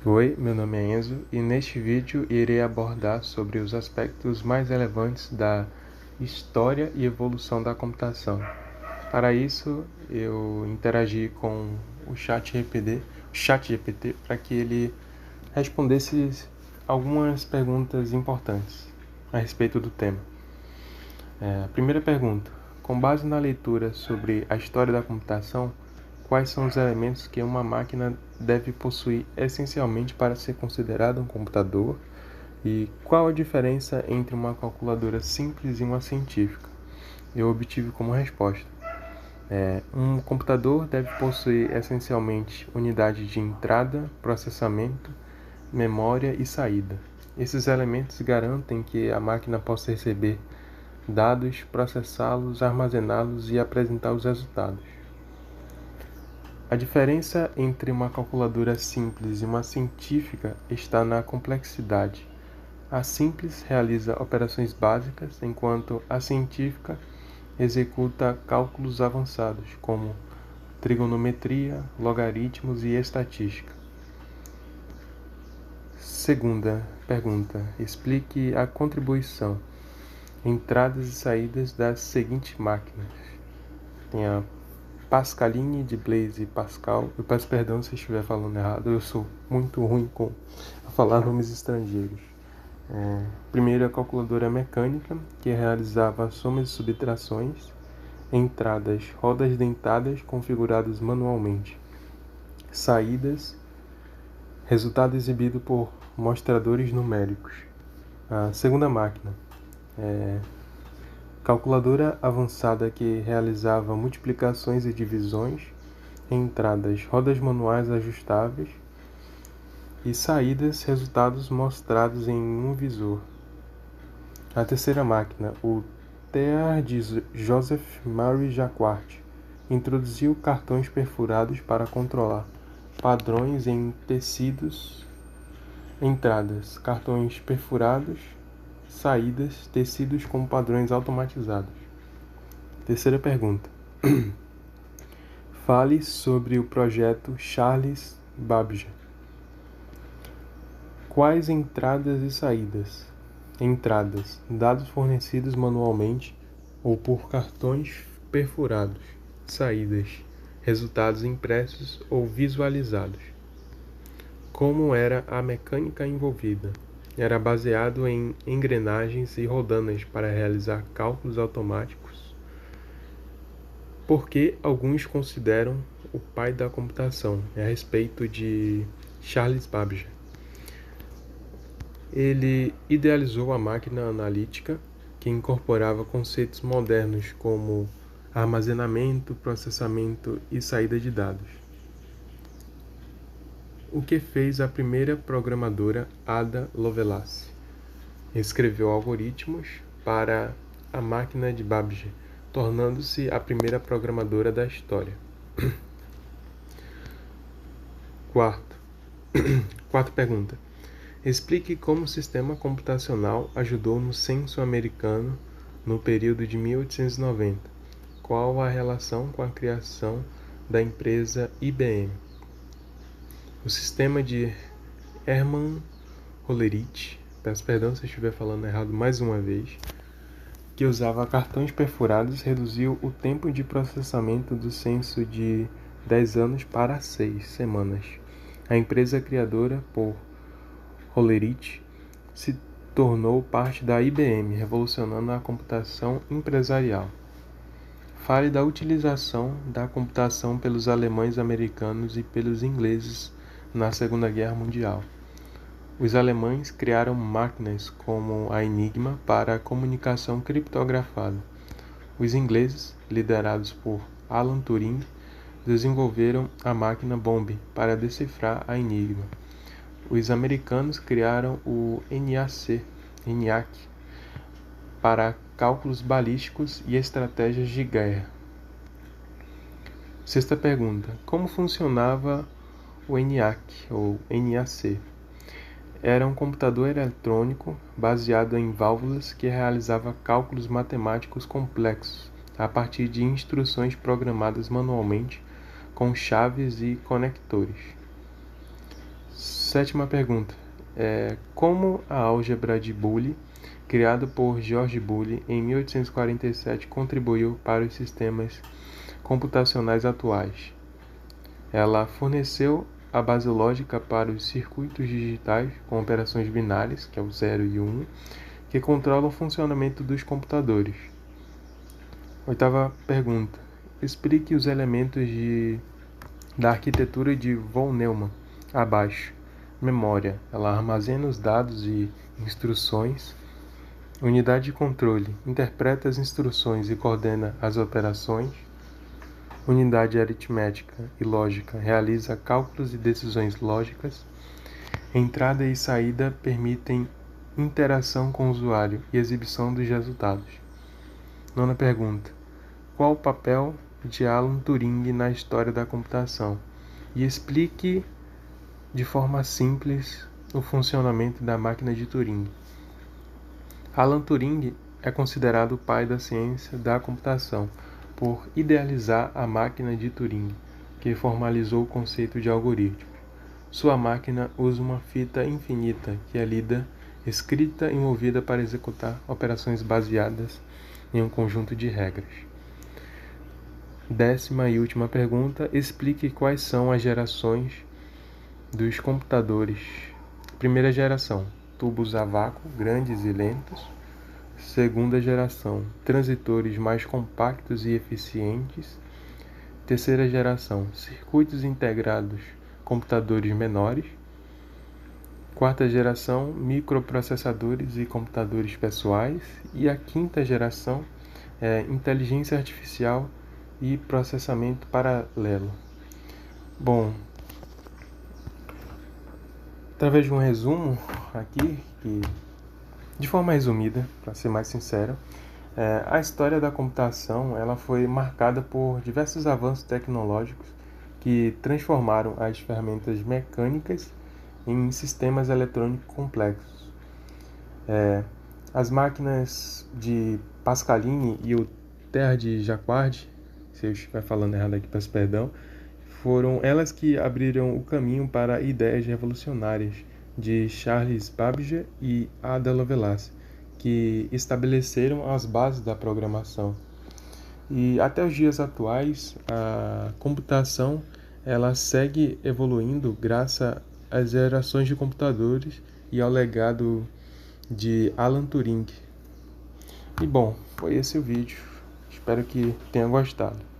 Oi, meu nome é Enzo e neste vídeo irei abordar sobre os aspectos mais relevantes da história e evolução da computação. Para isso, eu interagi com o ChatGPT para que ele respondesse algumas perguntas importantes a respeito do tema. A primeira pergunta: com base na leitura sobre a história da computação, quais são os elementos que uma máquina deve possuir essencialmente para ser considerada um computador? E qual a diferença entre uma calculadora simples e uma científica? Eu obtive como resposta: um computador deve possuir essencialmente unidades de entrada, processamento, memória e saída. Esses elementos garantem que a máquina possa receber dados, processá-los, armazená-los e apresentar os resultados. A diferença entre uma calculadora simples e uma científica está na complexidade. A simples realiza operações básicas, enquanto a científica executa cálculos avançados, como trigonometria, logaritmos e estatística. Segunda pergunta: explique a contribuição, entradas e saídas das seguintes máquinas. Tem a Pascaline de Blaise Pascal. Eu peço perdão se estiver falando errado, eu sou muito ruim com falar nomes estrangeiros. Primeiro, a calculadora mecânica, que realizava somas e subtrações. Entradas, rodas dentadas configuradas manualmente. Saídas, resultado exibido por mostradores numéricos. A segunda máquina, calculadora avançada que realizava multiplicações e divisões. Entradas, rodas manuais ajustáveis. E saídas, resultados mostrados em um visor. A terceira máquina, o TEA de Joseph Marie Jacquard, introduziu cartões perfurados para controlar padrões em tecidos. Entradas, cartões perfurados. Saídas, tecidos com padrões automatizados. Terceira pergunta. Fale sobre o projeto Charles Babbage. Quais entradas e saídas? Entradas, dados fornecidos manualmente ou por cartões perfurados. Saídas, resultados impressos ou visualizados. Como era a mecânica envolvida? Era baseado em engrenagens e rodanas para realizar cálculos automáticos. Por que alguns consideram o pai da computação? A respeito de Charles Babbage. Ele idealizou a máquina analítica, que incorporava conceitos modernos como armazenamento, processamento e saída de dados. O que fez a primeira programadora Ada Lovelace? Escreveu algoritmos para a máquina de Babbage, tornando-se a primeira programadora da história. Quarta pergunta. Explique como o sistema computacional ajudou no censo americano no período de 1890. Qual a relação com a criação da empresa IBM? O sistema de Hermann Hollerith, peço perdão se estiver falando errado mais uma vez, que usava cartões perfurados, reduziu o tempo de processamento do censo de 10 anos para 6 semanas. A empresa criadora por Hollerith se tornou parte da IBM, revolucionando a computação empresarial. Fale da utilização da computação pelos alemães americanos e pelos ingleses na Segunda Guerra Mundial. Os alemães criaram máquinas como a Enigma para a comunicação criptografada. Os ingleses, liderados por Alan Turing, desenvolveram a máquina Bomb para decifrar a Enigma. Os americanos criaram o ENIAC para cálculos balísticos e estratégias de guerra. Sexta pergunta. Como funcionava o ENIAC ou NAC? Era um computador eletrônico baseado em válvulas que realizava cálculos matemáticos complexos a partir de instruções programadas manualmente com chaves e conectores. Sétima pergunta. Como a álgebra de Boole, criada por George Boole em 1847, contribuiu para os sistemas computacionais atuais? Ela forneceu a base lógica para os circuitos digitais com operações binárias, que é o 0 e o 1, que controlam o funcionamento dos computadores. Oitava pergunta. Explique os elementos da arquitetura de von Neumann, abaixo. Memória. Ela armazena os dados e instruções. Unidade de controle. Interpreta as instruções e coordena as operações. Unidade aritmética e lógica. Realiza cálculos e decisões lógicas. Entrada e saída permitem interação com o usuário e exibição dos resultados. Nona pergunta. Qual o papel de Alan Turing na história da computação? E explique de forma simples o funcionamento da máquina de Turing. Alan Turing é considerado o pai da ciência da computação por idealizar a máquina de Turing, que formalizou o conceito de algoritmo. Sua máquina usa uma fita infinita que é lida, escrita e movida para executar operações baseadas em um conjunto de regras. Décima e última pergunta. Explique quais são as gerações dos computadores. Primeira geração, tubos a vácuo, grandes e lentos. Segunda geração, transitores mais compactos e eficientes. Terceira geração, circuitos integrados, computadores menores. Quarta geração, microprocessadores e computadores pessoais. E a quinta geração é inteligência artificial e processamento paralelo. Bom, através de um resumo aqui, de forma resumida, para ser mais sincero, a história da computação ela foi marcada por diversos avanços tecnológicos que transformaram as ferramentas mecânicas em sistemas eletrônicos complexos. As máquinas de Pascaline e o Terra de Jacquard, se eu estiver falando errado aqui, peço perdão, foram elas que abriram o caminho para ideias revolucionárias de Charles Babbage e Ada Lovelace, que estabeleceram as bases da programação. E até os dias atuais, a computação ela segue evoluindo graças às gerações de computadores e ao legado de Alan Turing. E bom, foi esse o vídeo. Espero que tenha gostado.